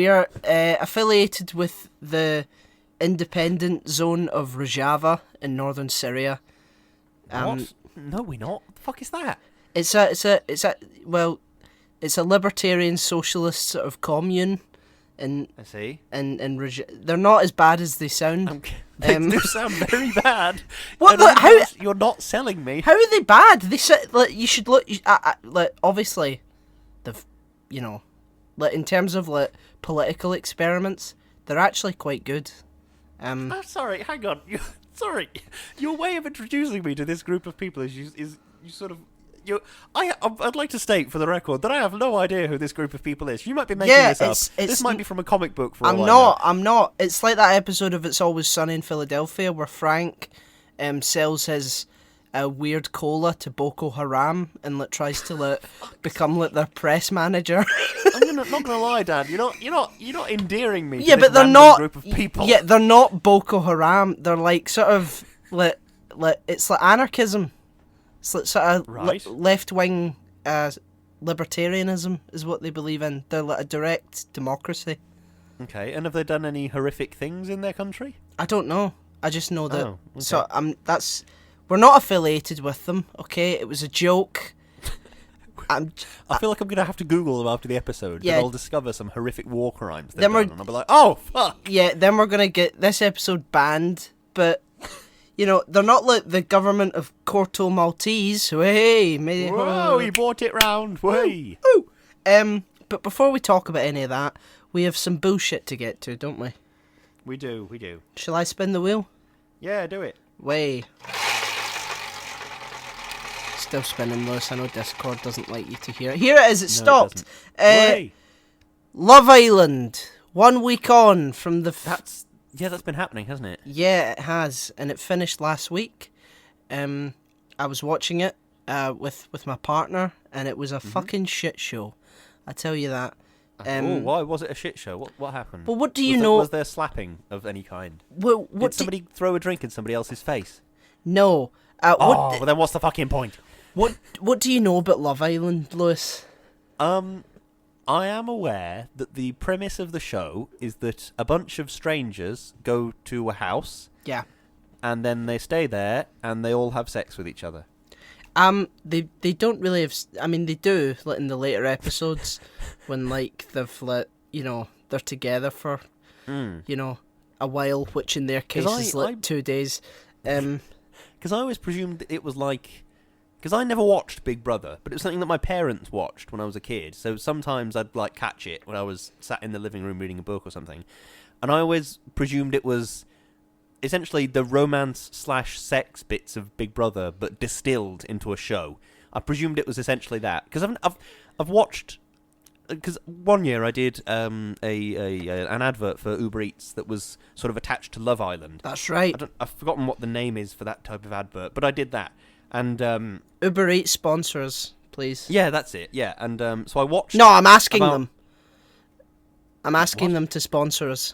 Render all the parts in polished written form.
We are affiliated with the independent zone of Rojava in northern Syria. What? No, we're not. What the fuck is that? It's a libertarian socialist sort of commune. I see. They're not as bad as they sound. They do sound very bad. How you're not selling me? How are they bad? You should look. Obviously, in terms of political experiments, they're actually quite good. I'm sorry. Hang on. Sorry. Your way of introducing me to this group of people is you sort of. I'd like to state for the record that I have no idea who this group of people is. You might be making this up. This might be from a comic book. I'm not. It's like that episode of It's Always Sunny in Philadelphia where Frank sells his weird cola to Boko Haram and tries to become their press manager. I'm not gonna lie, Dad. You're not endearing me. Yeah, to but this they're not group of people. Yeah, they're not Boko Haram. They're sort of it's like anarchism. It's like sort of left-wing libertarianism is what they believe in. They're like a direct democracy. Okay, and have they done any horrific things in their country? I don't know. I just know that. Oh, okay. So we're not affiliated with them. Okay, it was a joke. I feel like I'm gonna have to Google them after the episode. Yeah, I'll discover some horrific war crimes. And I'll be like, oh fuck. Yeah, then we're gonna get this episode banned, but. They're not like the government of Corto Maltese. Hey, whoa, he brought it round. Hey. But before we talk about any of that, we have some bullshit to get to, don't we? We do. Shall I spin the wheel? Yeah, do it. Way. Still spinning, Lewis. I know Discord doesn't like you to hear it. Here it is. It stopped. Love Island. 1 week on from the. That's been happening, hasn't it? Yeah, it has, and it finished last week. I was watching it with my partner, and it was a fucking shit show. I tell you that. Why was it a shit show? What happened? Well, what do you know? Was there slapping of any kind? Well, did somebody throw a drink in somebody else's face? No. Well then what's the fucking point? What do you know about Love Island, Lewis? I am aware that the premise of the show is that a bunch of strangers go to a house. Yeah. And then they stay there and they all have sex with each other. They don't really have. I mean, they do in the later episodes when they've they're together for a while, which in their case is 2 days. Because I always presumed it was because I never watched Big Brother, but it was something that my parents watched when I was a kid. So sometimes I'd catch it when I was sat in the living room reading a book or something. And I always presumed it was essentially the romance/sex bits of Big Brother, but distilled into a show. I presumed it was essentially that. Because I've watched. Because one year I did an advert for Uber Eats that was sort of attached to Love Island. That's right. I've forgotten what the name is for that type of advert, but I did that. And Uber Eats sponsors, please. Yeah, that's it. Yeah, and so I watched. No, I'm asking them. I'm asking them to sponsor us.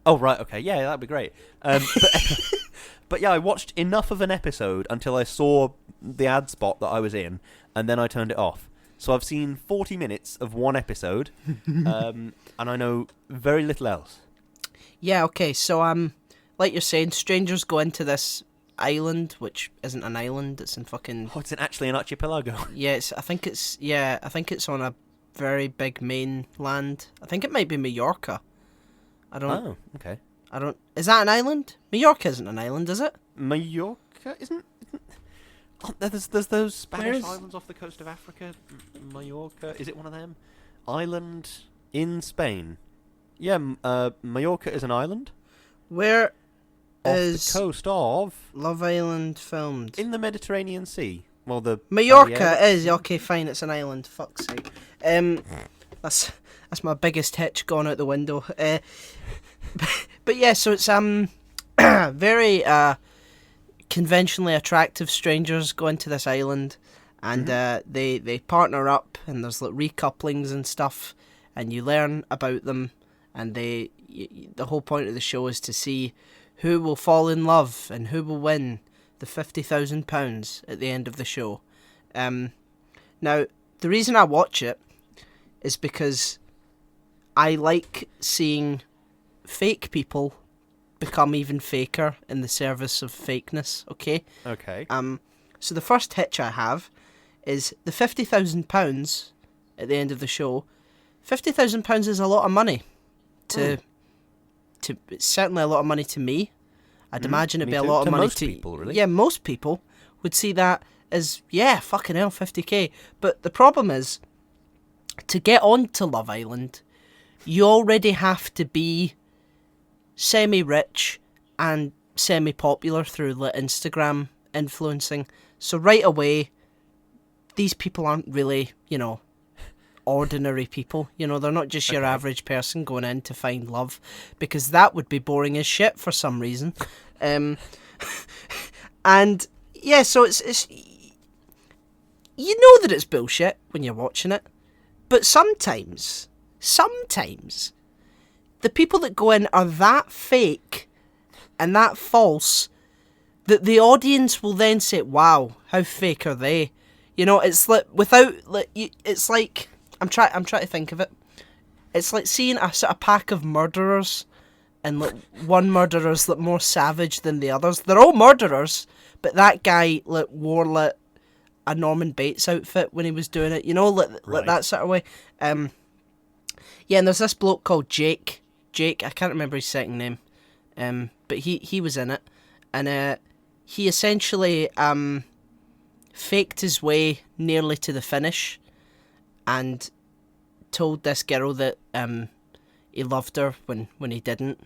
Oh right, okay, yeah, that'd be great. But yeah, I watched enough of an episode until I saw the ad spot that I was in, and then I turned it off. So I've seen 40 minutes of one episode, and I know very little else. Yeah, okay, so like you're saying, strangers go into this island, which isn't an island, it's in fucking... Oh, it's actually an archipelago. Yeah, I think it's on a very big mainland. I think it might be Mallorca. Oh, okay. Is that an island? Mallorca isn't an island, is it? Mallorca isn't... Oh, there's those Spanish islands off the coast of Africa. Mallorca, is it one of them? Island in Spain. Yeah, Mallorca is an island. Where off is the coast of Love Island filmed? In the Mediterranean Sea. Well, the Mallorca is okay. Fine, it's an island. Fuck's sake. That's my biggest hitch gone out the window. But yeah, so it's very conventionally attractive strangers go into this island, and they partner up, and there's recouplings and stuff, and you learn about them, and the whole point of the show is to see who will fall in love and who will win the £50,000 at the end of the show. Now, the reason I watch it is because I like seeing fake people become even faker in the service of fakeness. Okay. Okay. So the first hitch I have is the £50,000 at the end of the show. £50,000 is a lot of money. It's certainly a lot of money to me. I'd imagine it'd be a lot of money most people, really. Yeah, most people would see that as, yeah, fucking hell, 50k. But the problem is, to get on to Love Island, you already have to be semi-rich and semi-popular through Instagram influencing. So right away, these people aren't really, ordinary people. They're not just your average person going in to find love, because that would be boring as shit for some reason. And yeah, so it's you know that it's bullshit when you're watching it, but sometimes the people that go in are that fake and that false that the audience will then say, "Wow, how fake are they?" It's like it's like I'm trying to think of it. It's like seeing a sort of pack of murderers, and one murderer's more savage than the others. They're all murderers, but that guy wore a Norman Bates outfit when he was doing it. Like that sort of way. Yeah, and there's this bloke called Jake. Jake, I can't remember his second name. But he was in it, and he essentially faked his way nearly to the finish, and told this girl that he loved her when he didn't.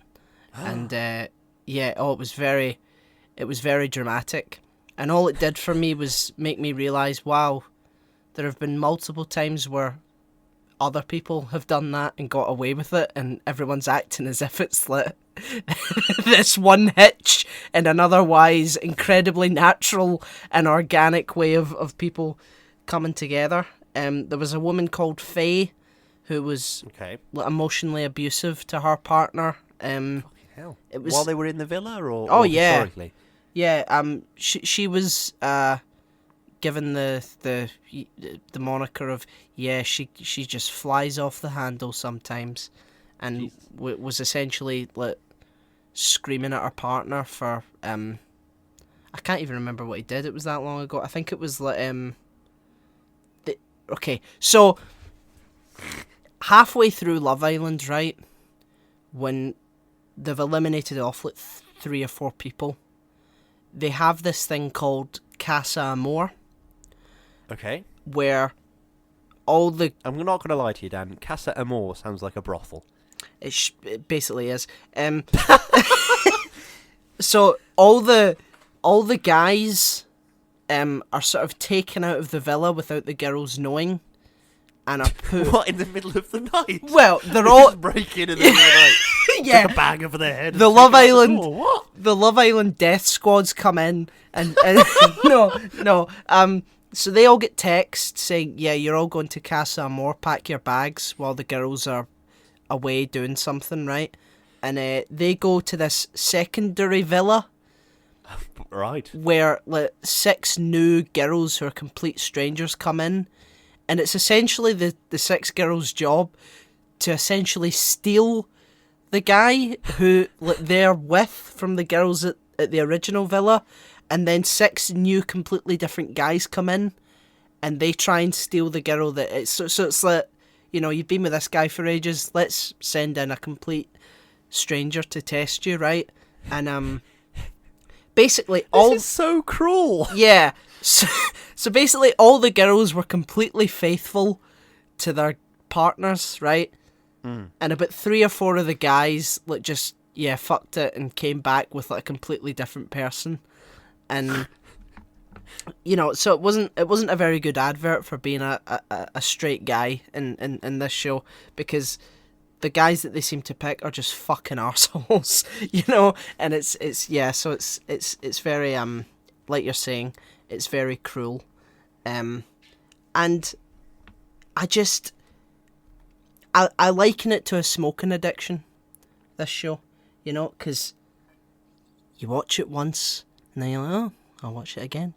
And it was very dramatic, and all it did for me was make me realise, wow, there have been multiple times where other people have done that and got away with it, and everyone's acting as if it's this one hitch in an otherwise incredibly natural and organic way of people coming together. There was a woman called Faye who was emotionally abusive to her partner. Fucking hell. It was, while they were in the villa, or historically? Yeah. She was given the moniker of, she just flies off the handle sometimes, and was essentially screaming at her partner for I can't even remember what he did. It was that long ago. I think it was so halfway through Love Island, right, when they've eliminated off 3 or 4 people, they have this thing called Casa Amor. Okay. Where all the... I'm not going to lie to you, Dan. Casa Amor sounds like a brothel. It basically is. So all the guys are sort of taken out of the villa without the girls knowing, and are put... What, in the middle of the night? Well, they're all... Just break in the middle of the night. Yeah. Take a bag over their head. The Love Island death squads come in, and no. So they all get texts saying, yeah, you're all going to Casa Amor, pack your bags, while the girls are away doing something, right? And they go to this secondary villa. Right. Where 6 new girls who are complete strangers come in. And it's essentially the 6 girls' job to essentially steal the guy who they're with from the girls at the original villa. And then 6 new completely different guys come in, and they try and steal the girl that it's... So it's like, you've been with this guy for ages, let's send in a complete stranger to test you, right? And basically all... This is so cruel! Yeah. So basically all the girls were completely faithful to their partners, right? Mm. And about 3 or 4 of the guys just fucked it and came back with a completely different person. And so it wasn't a very good advert for being a straight guy in this show, because the guys that they seem to pick are just fucking arseholes, and it's very like you're saying, it's very cruel, and I liken it to a smoking addiction, this show, because you watch it once and then you're like, oh, I'll watch it again,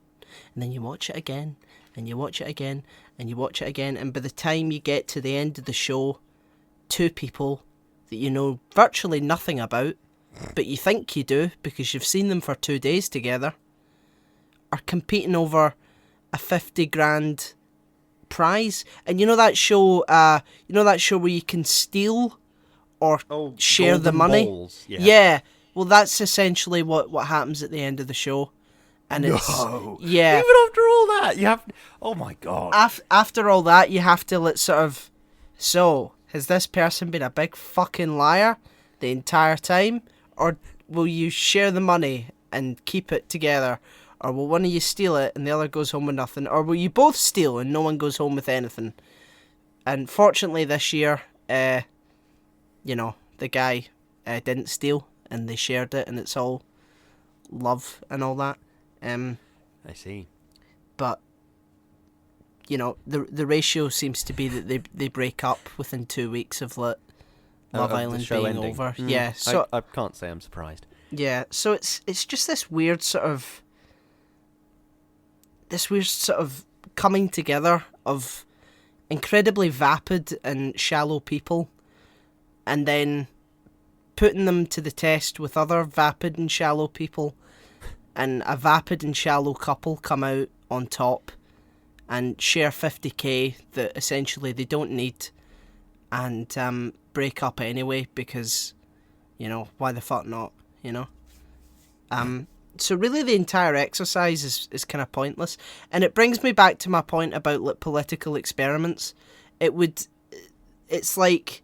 and then you watch it again, and you watch it again, and you watch it again, and by the time you get to the end of the show, two people that you know virtually nothing about, but you think you do because you've seen them for 2 days together, are competing over a 50 grand prize. And you know that show where you can steal or share the Golden money? Balls. Yeah. Well, that's essentially what happens at the end of the show. And it's yeah. Even after all that, you have. Oh my god. After all that, you have to sort of. So, has this person been a big fucking liar the entire time, or will you share the money and keep it together, or will one of you steal it and the other goes home with nothing, or will you both steal and no one goes home with anything? And fortunately, this year, the guy didn't steal and they shared it, and it's all love and all that. I see. But the ratio seems to be that they break up within 2 weeks of Love Island being ending. Over. Yeah, so I can't say I'm surprised. Yeah, so it's just this weird sort of coming together of incredibly vapid and shallow people, and then putting them to the test with other vapid and shallow people. And a vapid and shallow couple come out on top and share 50k that essentially they don't need, and break up anyway because, why the fuck not, So really the entire exercise is kind of pointless. And it brings me back to my point about political experiments. It's like,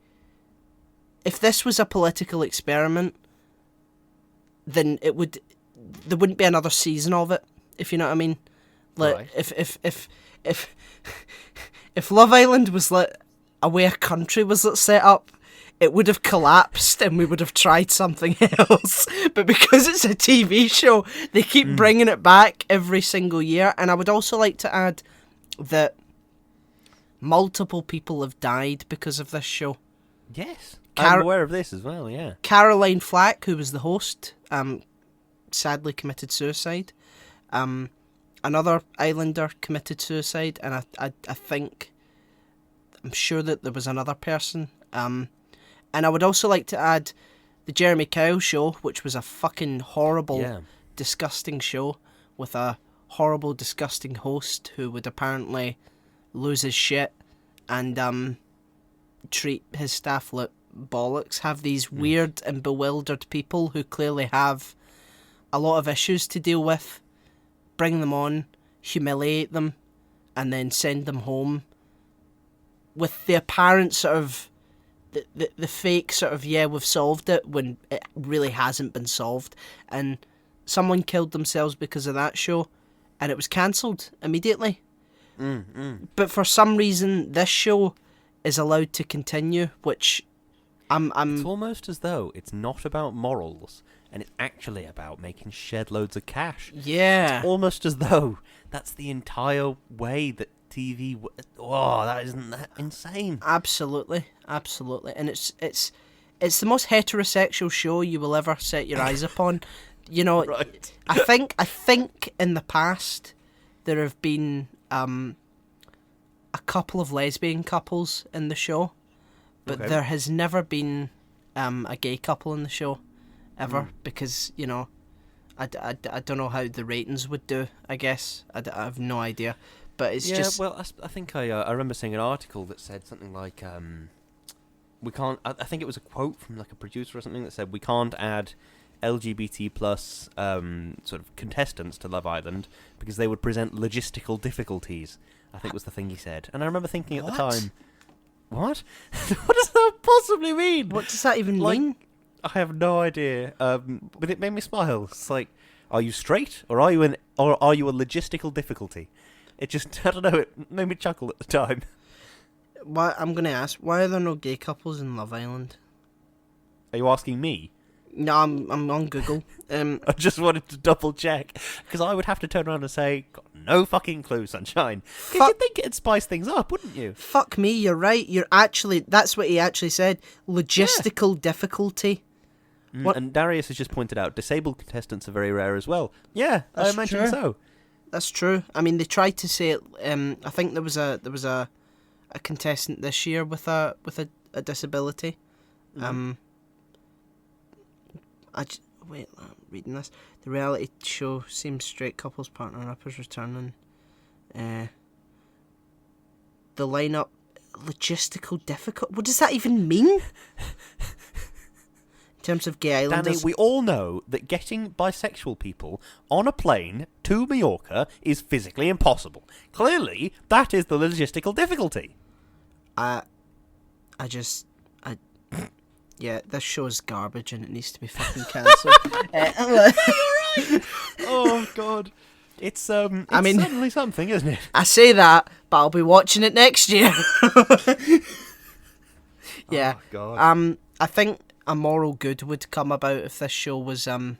if this was a political experiment, then there wouldn't be another season of it, if you know what I mean. Like, right. If Love Island was a way a country was set up, it would have collapsed and we would have tried something else. But because it's a TV show, they keep bringing it back every single year. And I would also like to add that multiple people have died because of this show. Yes, I'm aware of this as well, yeah. Caroline Flack, who was the host, sadly committed suicide. Another Islander committed suicide, and I'm sure that there was another person. And I would also like to add the Jeremy Kyle show, which was a fucking horrible, disgusting show with a horrible, disgusting host who would apparently lose his shit and treat his staff like bollocks. Have these weird and bewildered people who clearly have a lot of issues to deal with, bring them on, humiliate them, and then send them home with the apparent sort of the fake sort of, we've solved it, when it really hasn't been solved. And someone killed themselves because of that show, and it was cancelled immediately. But for some reason, this show is allowed to continue, which It's almost as though it's not about morals, and it's actually about making shed loads of cash. Yeah. It's almost as though that's the entire way that TV... isn't that insane? Absolutely. And it's the most heterosexual show you will ever set your eyes upon. Right. I think in the past there have been a couple of lesbian couples in the show, but there has never been a gay couple in the show ever, because I don't know how the ratings would do. I guess I have no idea, but it's just... well, I think I remember seeing an article that said something like we can't... I think it was a quote from like a producer or something that said we can't add LGBT plus sort of contestants to Love Island because they would present logistical difficulties, I think was the thing he said. And I remember thinking at the time, what? What does that possibly mean? What does that even mean? I have no idea. But it made me smile. It's like, are you straight or are you a logistical difficulty? It just, I don't know, it made me chuckle at the time. I'm going to ask, why are there no gay couples in Love Island? Are you asking me? No, I'm on Google. I just wanted to double check, because I would have to turn around and say, got no fucking clue, sunshine. Because you'd think it'd spice things up, wouldn't you? Fuck me, you're right. That's what he actually said. Logistical difficulty. And Darius has just pointed out, disabled contestants are very rare as well. Yeah, I imagine so. That's true. I mean, they tried to say it. I think there was a contestant this year with a a disability. Mhm. Wait, I'm reading this. The reality show seems straight couples partner uppers returning. The lineup logistical difficult. What does that even mean? In terms of gay Danny, islanders, we all know that getting bisexual people on a plane to Mallorca is physically impossible. Clearly, that is the logistical difficulty. yeah, this show's garbage and it needs to be fucking cancelled. Oh God, it's I mean, certainly something, isn't it? I say that, but I'll be watching it next year. Yeah. Oh God. I think a moral good would come about if this show was sort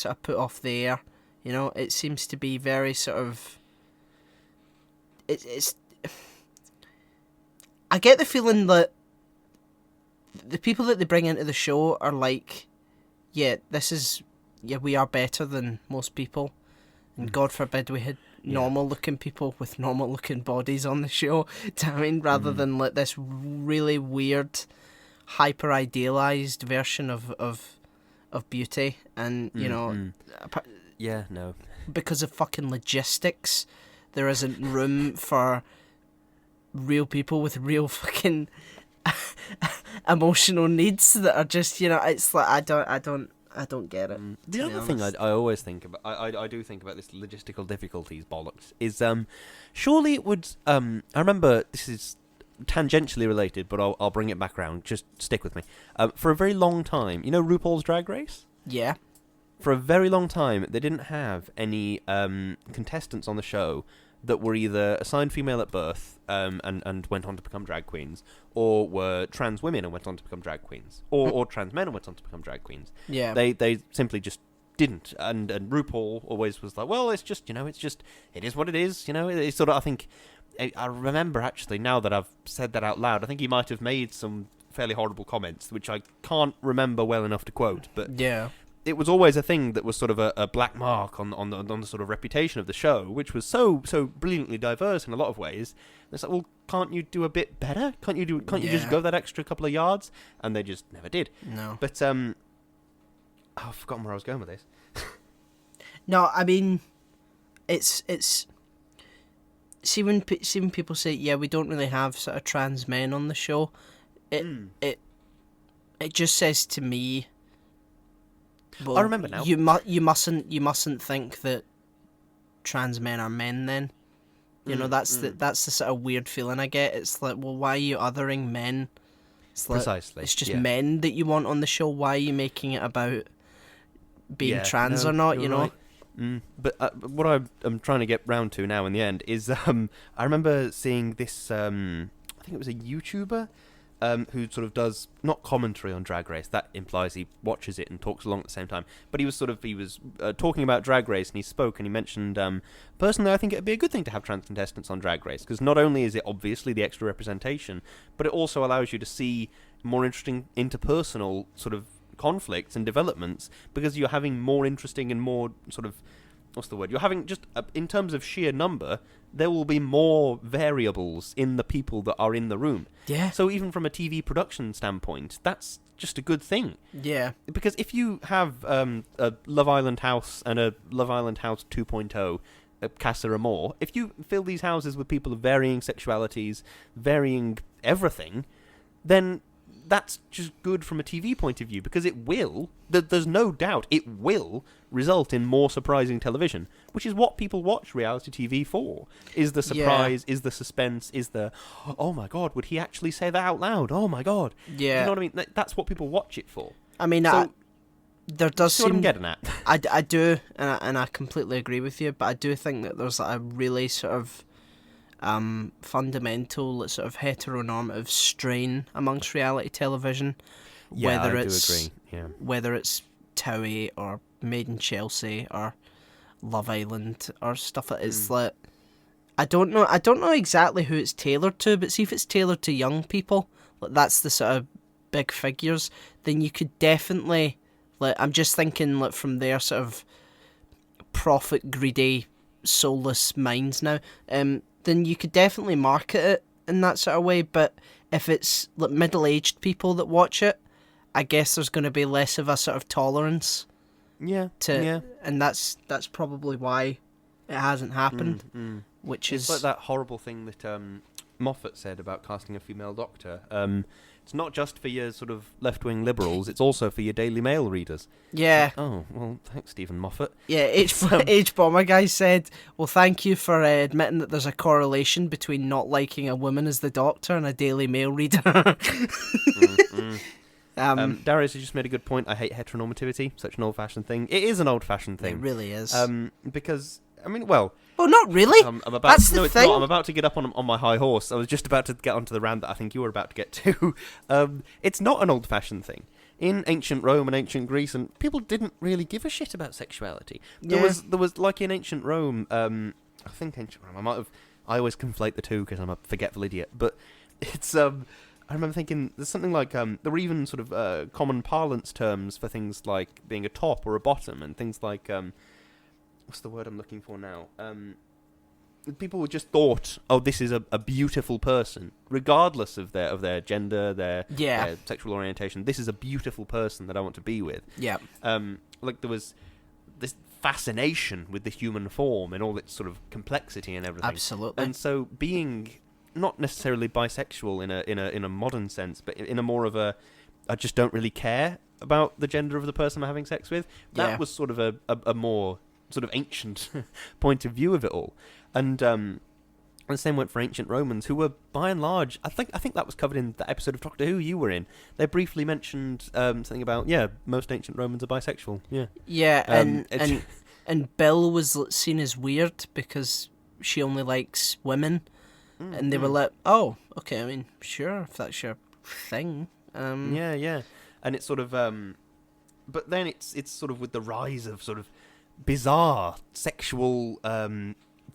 of put off the air. You know, it seems to be very sort of. It's. I get the feeling that the people that they bring into the show are like, yeah, we are better than most people, and God forbid we had normal looking people with normal looking bodies on the show. Do you know what I mean? Rather than like this really weird, hyper idealized version of beauty, and you know, Yeah, no. because of fucking logistics, there isn't room for real people with real fucking emotional needs that are just, you know, it's like I don't get it. The other thing I always think about, I do think about this logistical difficulties bollocks, is surely it would, I remember, this is tangentially related, but I'll bring it back around, just stick with me. For a very long time, you know RuPaul's Drag Race? Yeah. For a very long time, they didn't have any contestants on the show that were either assigned female at birth and went on to become drag queens, or were trans women and went on to become drag queens, or trans men and went on to become drag queens. Yeah. They simply just didn't. And RuPaul always was like, well, it's just, you know, it is what it is, you know. It's sort of, I think, I remember actually, now that I've said that out loud, I think he might have made some fairly horrible comments, which I can't remember well enough to quote, but yeah. It was always a thing that was sort of a black mark on the sort of reputation of the show, which was so brilliantly diverse in a lot of ways. It's like, well, can't you do a bit better? Can't you just go that extra couple of yards? And they just never did. No. But I've forgotten where I was going with this. No, I mean, it's see when people say, yeah, we don't really have sort of trans men on the show, it just says to me, well, I remember now. You mustn't think that trans men are men. Then, you know, that's the sort of weird feeling I get. It's like, well, why are you othering men? It's like, precisely. It's just men that you want on the show. Why are you making it about being trans or not? You know. Right. But what I'm trying to get round to now in the end is I remember seeing this. I think it was a YouTuber. Who sort of does not commentary on Drag Race. That implies he watches it and talks along at the same time. But he was talking about Drag Race, and he spoke and he mentioned, personally, I think it'd be a good thing to have trans contestants on Drag Race, because not only is it obviously the extra representation, but it also allows you to see more interesting interpersonal sort of conflicts and developments, because you're having more interesting and more sort of, what's the word? You're having just, in terms of sheer number, there will be more variables in the people that are in the room. Yeah. So even from a TV production standpoint, that's just a good thing. Yeah. Because if you have a Love Island house and a Love Island house 2.0, Casa Amor, if you fill these houses with people of varying sexualities, varying everything, then that's just good from a TV point of view, because it will, there's no doubt, it will result in more surprising television, which is what people watch reality TV for. Is the surprise, is the suspense, is the, oh my God, would he actually say that out loud? Oh my God. Yeah. You know what I mean? That's what people watch it for. I mean, so, there does see what I'm getting at. I do, and I completely agree with you, but I do think that there's a really sort of fundamental sort of heteronormative strain amongst reality television. Yeah, whether I it's, do agree. Yeah. Whether it's Towie or Made in Chelsea or Love Island or stuff like it's like, I don't know exactly who it's tailored to, but see if it's tailored to young people, like that's the sort of big figures, then you could definitely, like, I'm just thinking like from their sort of profit greedy soulless minds now, then you could definitely market it in that sort of way, but if it's like middle-aged people that watch it, I guess there's going to be less of a sort of tolerance and that's probably why it hasn't happened, which it's is like that horrible thing that Moffat said about casting a female doctor. It's not just for your sort of left-wing liberals, it's also for your Daily Mail readers. Yeah. Oh, well, thanks, Stephen Moffat. Yeah, H-Bomber guy said, well, thank you for admitting that there's a correlation between not liking a woman as the doctor and a Daily Mail reader. Darius has just made a good point. I hate heteronormativity, such an old-fashioned thing. It is an old-fashioned thing. It really is. Because, I mean, well... Well, not really. That's the thing. It's not. I'm about to get up on my high horse. I was just about to get onto the rant that I think you were about to get to. It's not an old-fashioned thing. In ancient Rome and ancient Greece, and people didn't really give a shit about sexuality. There was like in ancient Rome. I think ancient Rome. I always conflate the two because I'm a forgetful idiot. But it's. I remember thinking there's something like there were even sort of common parlance terms for things like being a top or a bottom, and things like what's the word I'm looking for now? People just thought, oh, this is a beautiful person, regardless of their gender, their sexual orientation. This is a beautiful person that I want to be with. Yeah. Like there was this fascination with the human form and all its sort of complexity and everything. Absolutely. And so being not necessarily bisexual in a modern sense, but in a more of a I just don't really care about the gender of the person I'm having sex with. That was sort of a more sort of ancient point of view of it all, and the same went for ancient Romans, who were by and large, I think that was covered in the episode of Doctor Who you were in. They briefly mentioned something about most ancient Romans are bisexual. And Bill was seen as weird because she only likes women, and they were like, oh, okay, I mean, sure, if that's your thing. And it's sort of but then it's sort of with the rise of sort of bizarre sexual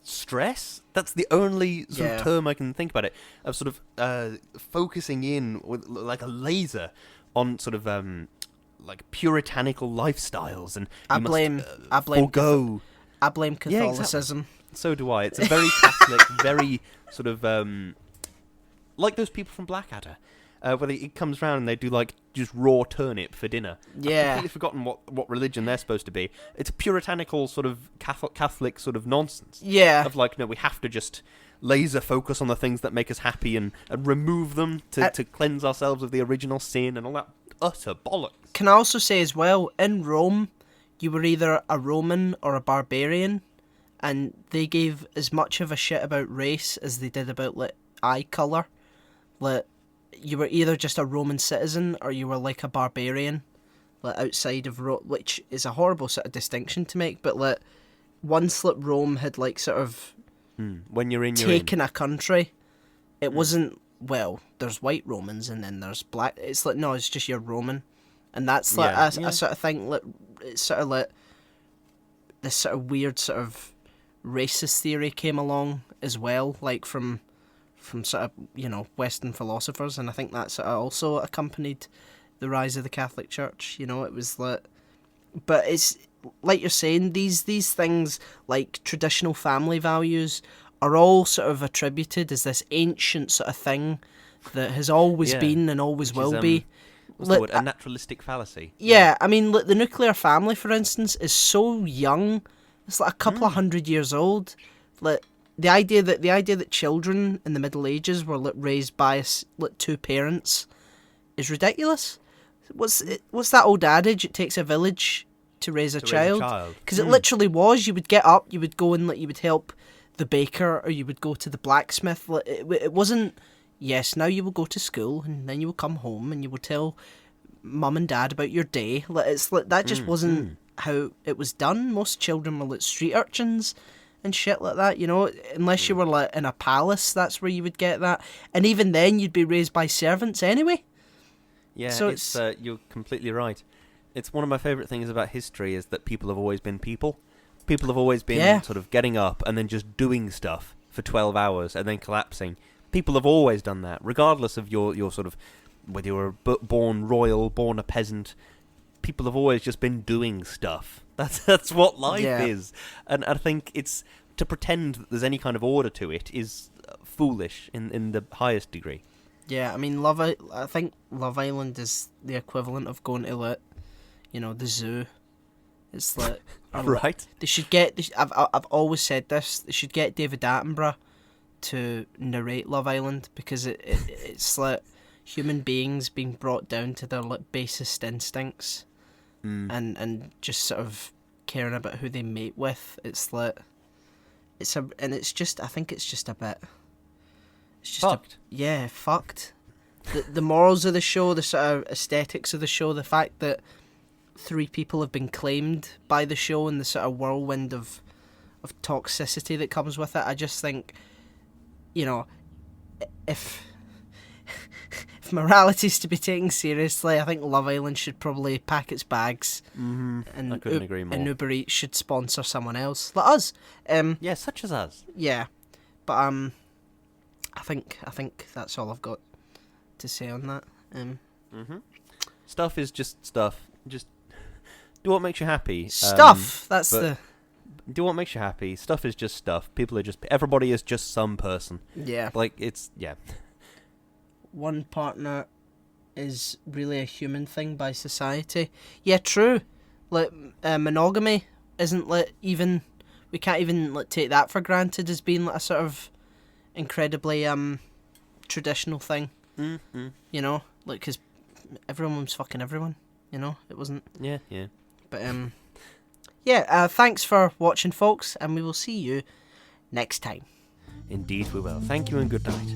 stress. That's the only sort of term I can think about it, of sort of focusing in with like a laser on sort of like puritanical lifestyles, and I blame Catholicism. Exactly. So do I. It's a very Catholic, very sort of like those people from Blackadder. Where it comes round and they do like just raw turnip for dinner. Yeah. I've completely forgotten what religion they're supposed to be. It's a puritanical sort of Catholic sort of nonsense. Yeah. Of like, no, we have to just laser focus on the things that make us happy and remove them to cleanse ourselves of the original sin and all that utter bollocks. Can I also say as well, in Rome, you were either a Roman or a barbarian, and they gave as much of a shit about race as they did about like eye colour. Like, you were either just a Roman citizen or you were like a barbarian, like outside of Rome, which is a horrible sort of distinction to make. But like, once like Rome had like sort of when you're taken a country, it wasn't, well, there's white Romans and then there's black. It's like, no, it's just you're Roman, and that's like a sort of thing. Like, it's sort of like this sort of weird sort of racist theory came along as well, like from sort of, Western philosophers, and I think that sort of also accompanied the rise of the Catholic Church. It was like, but it's like you're saying, these things like traditional family values are all sort of attributed as this ancient sort of thing that has always been and always will be. What's the word? A naturalistic fallacy. Yeah, I mean, the nuclear family, for instance, is so young. It's like a couple of 100 years old. Like, the idea that children in the Middle Ages were raised by two parents is ridiculous. What's that old adage? It takes a village to raise a child. Because it literally was. You would get up, you would go and you would help the baker, or you would go to the blacksmith. It wasn't. Yes, now you will go to school and then you will come home and you will tell mum and dad about your day. It's like that just wasn't how it was done. Most children were like street urchins and shit like that, unless you were like in a palace, that's where you would get that. And even then, you'd be raised by servants anyway. Yeah, so you're completely right. It's one of my favourite things about history is that people have always been people. People have always been sort of getting up and then just doing stuff for 12 hours and then collapsing. People have always done that, regardless of your sort of, whether you were born royal, born a peasant. People have always just been doing stuff. That's what life is. And I think it's to pretend that there's any kind of order to it is foolish in the highest degree. Yeah, I mean, I think Love Island is the equivalent of going to, like, you know, the zoo. It's like... Right. They should get... I've always said this. They should get David Attenborough to narrate Love Island, because it's like human beings being brought down to their, like, basest instincts and just sort of caring about who they mate with. It's like... I think it's just a bit... It's just fucked. Fucked. The morals of the show, the sort of aesthetics of the show, the fact that 3 people have been claimed by the show, and the sort of whirlwind of toxicity that comes with it. I just think, you know, if morality's to be taken seriously, I think Love Island should probably pack its bags. Mm-hmm. And I couldn't agree more. And Uber Eats should sponsor someone else, like us. Yeah, such as us. Yeah, but I think that's all I've got to say on that. Stuff is just stuff. Just do what makes you happy. Stuff. Do what makes you happy. Stuff is just stuff. Everybody is just some person. Yeah. Like, it's, yeah. One partner is really a human thing by society. Yeah, true. Like, monogamy isn't, like, even... We can't even, like, take that for granted as being, like, a sort of incredibly traditional thing. Mm-hmm. You know? Like, because everyone was fucking everyone. You know? It wasn't... Yeah. But, yeah, thanks for watching, folks, and we will see you next time. Indeed we will. Thank you and good night.